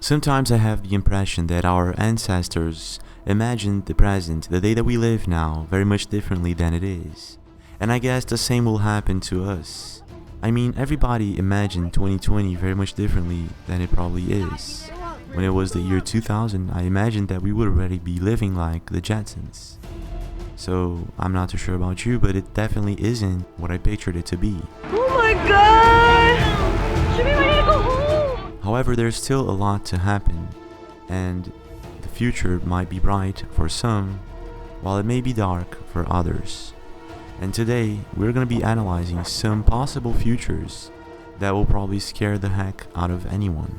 Sometimes I have the impression that our ancestors imagined the present, the day that we live now, very much differently than it is. And I guess the same will happen to us. I mean, everybody imagined 2020 very much differently than it probably is. When it was the year 2000, I imagined that we would already be living like the Jetsons. So, I'm not too sure about you, but it definitely isn't what I pictured it to be. Oh my god! Should we ready to go home? However, there's still a lot to happen, and the future might be bright for some, while it may be dark for others. And today, we're going to be analyzing some possible futures that will probably scare the heck out of anyone.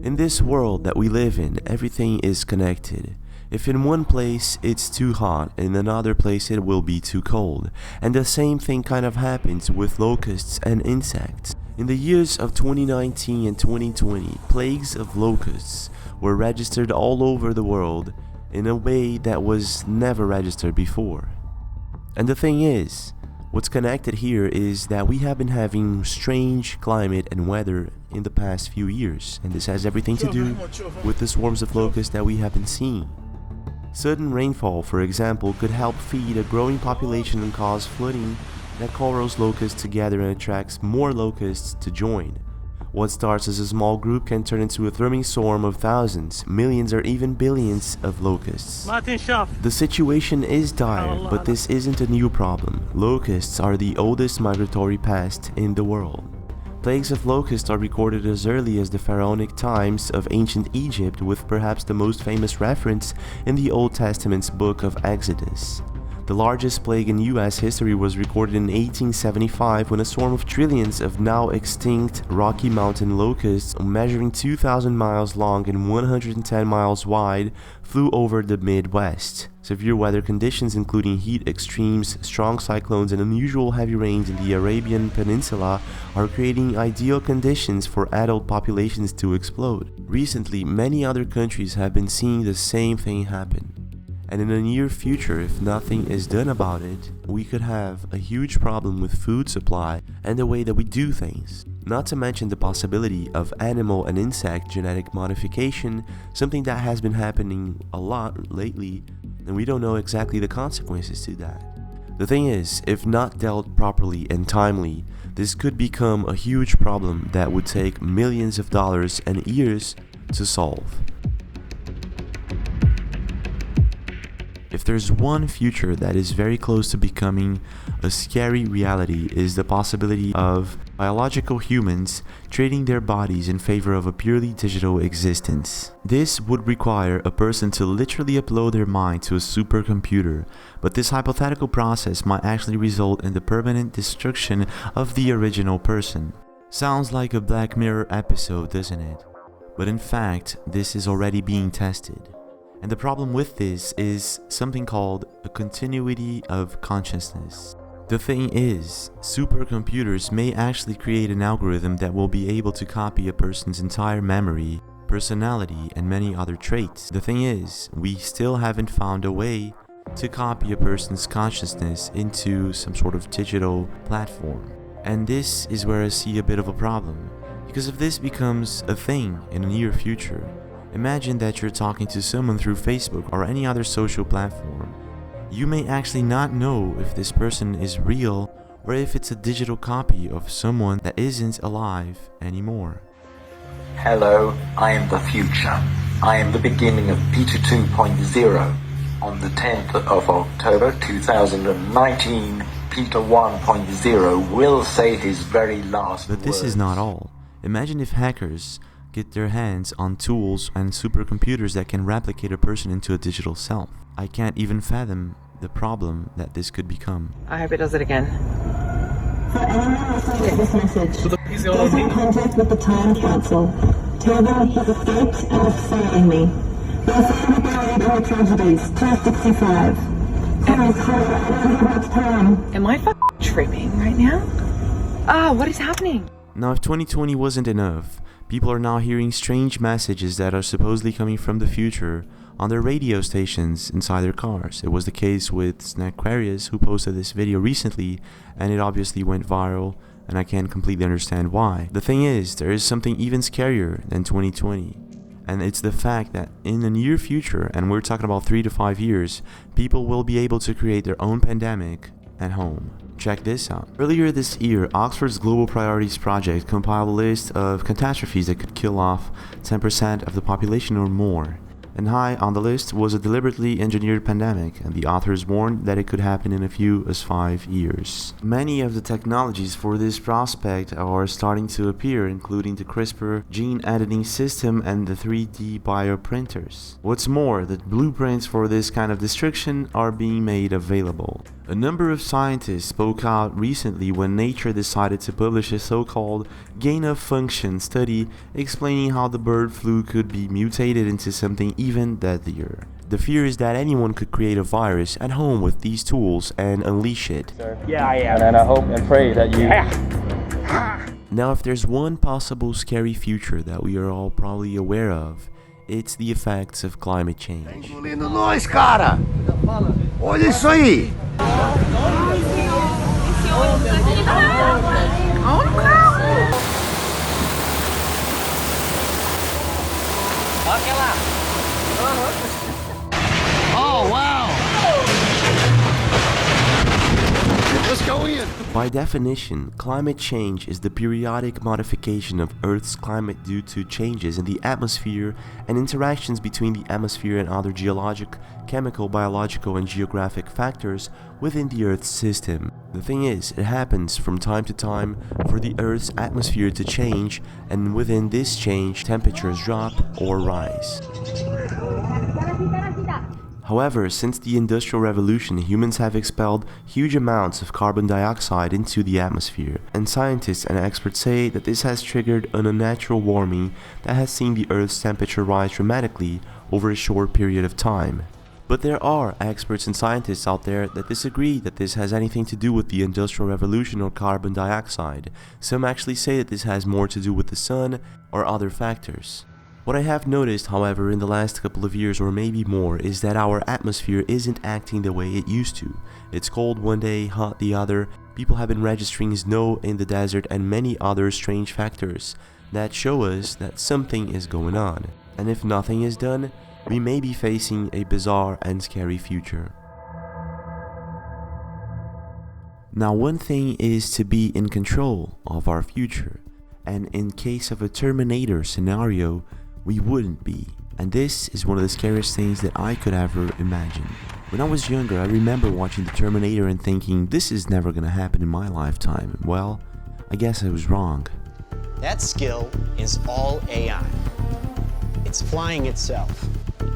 In this world that we live in, everything is connected. If in one place it's too hot, in another place it will be too cold. And the same thing kind of happens with locusts and insects. In the years of 2019 and 2020, plagues of locusts were registered all over the world in a way that was never registered before. And the thing is, what's connected here is that we have been having strange climate and weather in the past few years, and this has everything to do with the swarms of locusts that we have been seeing. Sudden rainfall, for example, could help feed a growing population and cause flooding that corrals locusts together and attracts more locusts to join. What starts as a small group can turn into a swarming swarm of thousands, millions, or even billions of locusts. The situation is dire, but this isn't a new problem. Locusts are the oldest migratory pest in the world. Plagues of locusts are recorded as early as the pharaonic times of ancient Egypt, with perhaps the most famous reference in the Old Testament's book of Exodus. The largest plague in US history was recorded in 1875 when a swarm of trillions of now extinct Rocky Mountain locusts, measuring 2,000 miles long and 110 miles wide, flew over the Midwest. Severe weather conditions, including heat extremes, strong cyclones, and unusual heavy rains in the Arabian Peninsula, are creating ideal conditions for adult populations to explode. Recently, many other countries have been seeing the same thing happen. And in the near future, if nothing is done about it, we could have a huge problem with food supply and the way that we do things. Not to mention the possibility of animal and insect genetic modification, something that has been happening a lot lately, and we don't know exactly the consequences to that. The thing is, if not dealt properly and timely, this could become a huge problem that would take millions of dollars and years to solve. If there's one future that is very close to becoming a scary reality, is the possibility of biological humans trading their bodies in favor of a purely digital existence. This would require a person to literally upload their mind to a supercomputer, but this hypothetical process might actually result in the permanent destruction of the original person. Sounds like a Black Mirror episode, doesn't it? But in fact, this is already being tested. And the problem with this is something called a continuity of consciousness. The thing is, supercomputers may actually create an algorithm that will be able to copy a person's entire memory, personality, and many other traits. The thing is, we still haven't found a way to copy a person's consciousness into some sort of digital platform. And this is where I see a bit of a problem. Because if this becomes a thing in the near future, imagine that you're talking to someone through Facebook or any other social platform. You may actually not know if this person is real or if it's a digital copy of someone that isn't alive anymore. Hello, I am the future. I am the beginning of Beta 2.0. On the 10th of October 2019, Beta 1.0 will say his very last But this is not all. Imagine if hackers get their hands on tools and supercomputers that can replicate a person into a digital self. I can't even fathom the problem that this could become. I hope it does it again. For anyone listening to this message, get in contact with the time capsule. Tell them he's escaped and is failing me. They'll find the buried in the tragedies. 265. Please hurry, I don't have much time. Am I tripping right now? What is happening? Now, if 2020 wasn't enough, people are now hearing strange messages that are supposedly coming from the future on their radio stations inside their cars. It was the case with Snackquarius, who posted this video recently, and it obviously went viral, and I can't completely understand why. The thing is, there is something even scarier than 2020. And it's the fact that in the near future, and we're talking about 3 to 5 years, people will be able to create their own pandemic at home. Check this out. Earlier this year, Oxford's Global Priorities Project compiled a list of catastrophes that could kill off 10% of the population or more. And high on the list was a deliberately engineered pandemic, and the authors warned that it could happen in as few as 5 years. Many of the technologies for this prospect are starting to appear, including the CRISPR gene editing system and the 3D bioprinters. What's more, the blueprints for this kind of destruction are being made available. A number of scientists spoke out recently when Nature decided to publish a so-called gain-of-function study explaining how the bird flu could be mutated into something even deadlier. The fear is that anyone could create a virus at home with these tools and unleash it. Yeah, I am. And I hope and pray that you... Now, if there's one possible scary future that we are all probably aware of, it's the effects of climate change. Engolindo nós, cara! Olha isso aí! Oh, wow! Let's go in! By definition, climate change is the periodic modification of Earth's climate due to changes in the atmosphere and interactions between the atmosphere and other geologic, chemical, biological, and geographic factors within the Earth's system. The thing is, it happens from time to time for the Earth's atmosphere to change, and within this change, temperatures drop or rise. However, since the Industrial Revolution, humans have expelled huge amounts of carbon dioxide into the atmosphere, and scientists and experts say that this has triggered an unnatural warming that has seen the Earth's temperature rise dramatically over a short period of time. But there are experts and scientists out there that disagree that this has anything to do with the Industrial Revolution or carbon dioxide. Some actually say that this has more to do with the sun or other factors. What I have noticed, however, in the last couple of years or maybe more, is that our atmosphere isn't acting the way it used to. It's cold one day, hot the other, people have been registering snow in the desert and many other strange factors that show us that something is going on. And if nothing is done, we may be facing a bizarre and scary future. Now, one thing is to be in control of our future, and in case of a Terminator scenario, we wouldn't be. And this is one of the scariest things that I could ever imagine. When I was younger, I remember watching the Terminator and thinking, this is never gonna happen in my lifetime. Well, I guess I was wrong. That skill is all AI. It's flying itself.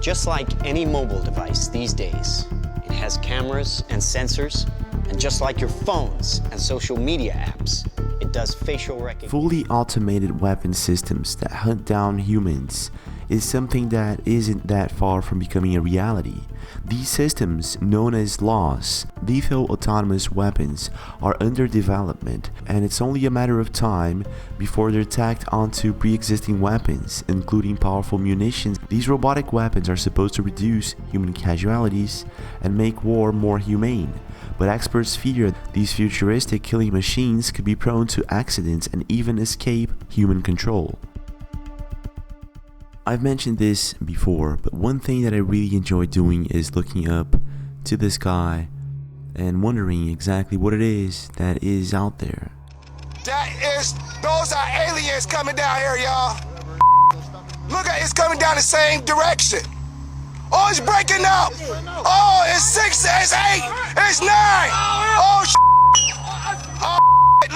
Just like any mobile device these days, it has cameras and sensors, and just like your phones and social media apps, it does facial recognition. Fully automated weapon systems that hunt down humans is something that isn't that far from becoming a reality. These systems, known as LAWs, lethal autonomous weapons, are under development, and it's only a matter of time before they're tacked onto pre-existing weapons, including powerful munitions. These robotic weapons are supposed to reduce human casualties and make war more humane, but experts fear these futuristic killing machines could be prone to accidents and even escape human control. I've mentioned this before, but one thing that I really enjoy doing is looking up to the sky and wondering exactly what it is that is out there. Those are aliens coming down here, y'all. Look at it's coming down the same direction. Oh, it's breaking up. Oh, it's 6, it's 8, it's 9. Oh, oh,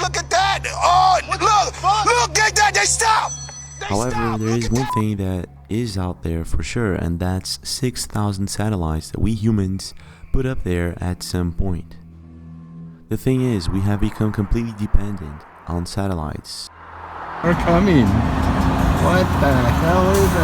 look at that. Oh, look at that, they stopped. However, there is one thing that is out there for sure, and that's 6,000 satellites that we humans put up there at some point. The thing is, we have become completely dependent on satellites. We're coming. What the hell is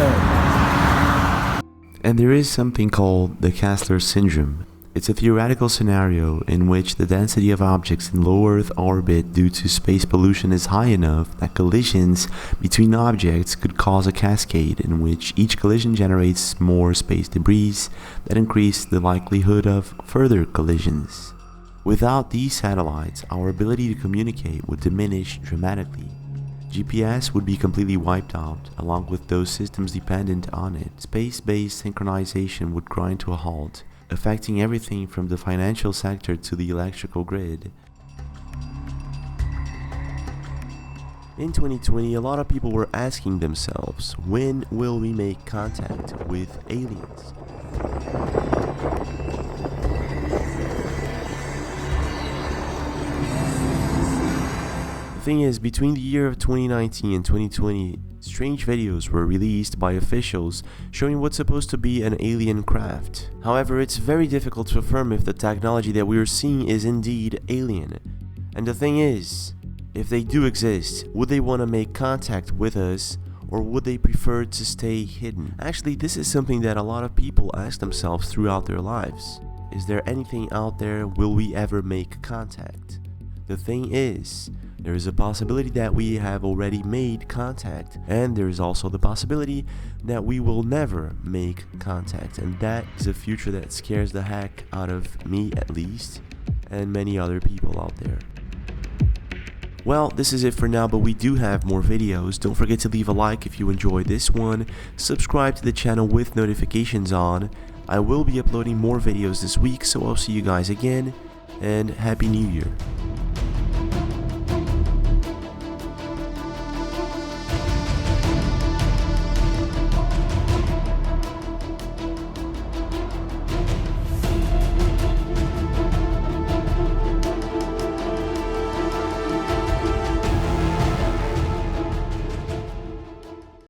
it? And there is something called the Kessler syndrome. It's a theoretical scenario in which the density of objects in low Earth orbit due to space pollution is high enough that collisions between objects could cause a cascade in which each collision generates more space debris that increase the likelihood of further collisions. Without these satellites, our ability to communicate would diminish dramatically. GPS would be completely wiped out, along with those systems dependent on it. Space-based synchronization would grind to a halt, affecting everything from the financial sector to the electrical grid. In 2020, a lot of people were asking themselves, when will we make contact with aliens? The thing is, between the year of 2019 and 2020, strange videos were released by officials showing what's supposed to be an alien craft. However, it's very difficult to affirm if the technology that we are seeing is indeed alien. And the thing is, if they do exist, would they want to make contact with us, or would they prefer to stay hidden? Actually, this is something that a lot of people ask themselves throughout their lives. Is there anything out there? Will we ever make contact? The thing is, there is a possibility that we have already made contact, and there is also the possibility that we will never make contact, and that is a future that scares the heck out of me at least, and many other people out there. Well, this is it for now, but we do have more videos. Don't forget to leave a like if you enjoyed this one, subscribe to the channel with notifications on. I will be uploading more videos this week, so I'll see you guys again, and Happy New Year.